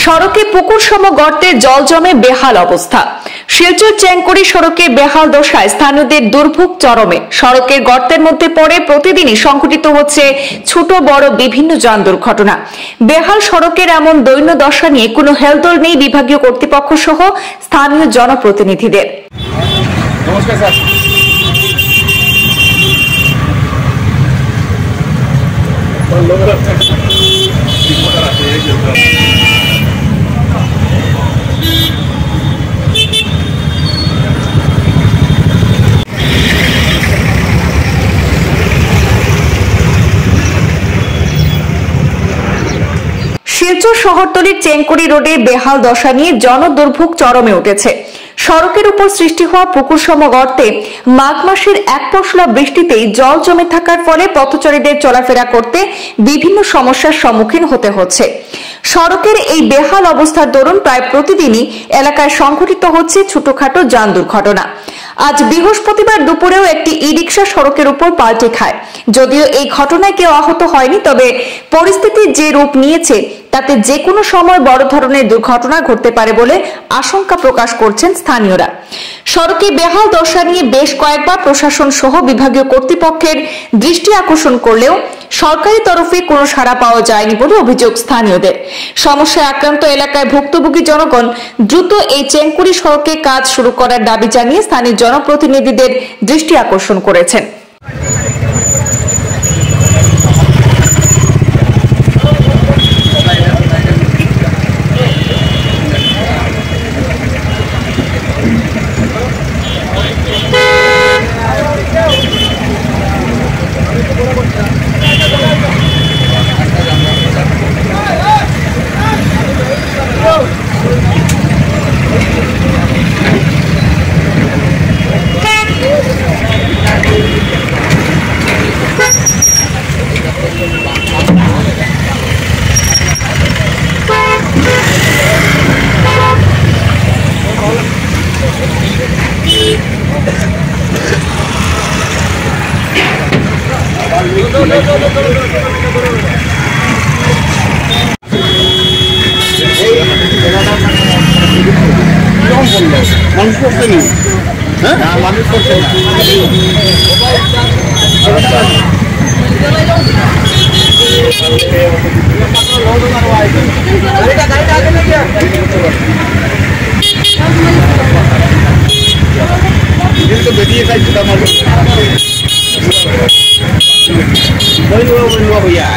সড়কে পুকুর সম গর্তে জল জমে বেহাল অবস্থা। শিলচর চেঙ্কুরি সড়কে বেহাল দশায় স্থানীয়দের দুর্ভোগ চরমে। সড়কের গর্তের মধ্যে পড়ে প্রতিদিনই সংঘটিত হচ্ছে ছোট বড় বিভিন্ন যান দুর্ঘটনা। বেহাল সড়কের এমন দৈন্য দশা নিয়ে কোনো হেলদোল নেই বিভাগীয় কর্তৃপক্ষ সহ স্থানীয় জনপ্রতিনিধিদের। নমস্কার স্যার। শিলচর শহরতলির চেঙ্কুরি রোডে বেহাল দশা নিয়ে জনদুর্ভোগ চরমে উঠেছে। সড়কের উপর সৃষ্টি হওয়া পুকুর সম গর্তে মাঘ মাসের এক পশলা বৃষ্টিতেই জল জমে থাকার ফলে পথচারীদের চলাফেরা করতে বিভিন্ন সমস্যার সম্মুখীন হতে হচ্ছে। সড়কের এই বেহাল অবস্থার দরুন প্রায় প্রতিদিনই এলাকায় সংঘটিত হচ্ছে ছোটখাটো যান দুর্ঘটনা। আজ বৃহস্পতিবার দুপুরেও একটি ই রিক্সা সড়কের উপর পাল্টে খায়। যদিও এই ঘটনায় কেউ আহত হয়নি, তবে পরিস্থিতি যে রূপ নিয়েছে তাতে যে কোনো সময় বড় ধরনের দুর্ঘটনা ঘটতে পারে বলে আশঙ্কা প্রকাশ করছেন স্থানীয়রা। সড়কে বেহাল দশা নিয়ে বেশ কয়েকবার প্রশাসন সহ বিভাগীয় কর্তৃপক্ষের দৃষ্টি আকর্ষণ করলেও সরকারি তরফে কোনো সাড়া পাওয়া যায়নি বলে অভিযোগ স্থানীয়দের। সমস্যায় আক্রান্ত এলাকায় ভুক্তভোগী জনগণ দ্রুত এই চেঙ্কুরি সড়কে কাজ শুরু করার দাবি জানিয়ে স্থানীয় জনপ্রতিনিধিদের দৃষ্টি আকর্ষণ করেছেন। মানুষ করছে নি, হ্যাঁ মানুষ করছে না। বেরিয়ে খাইছিল মানুষ भैया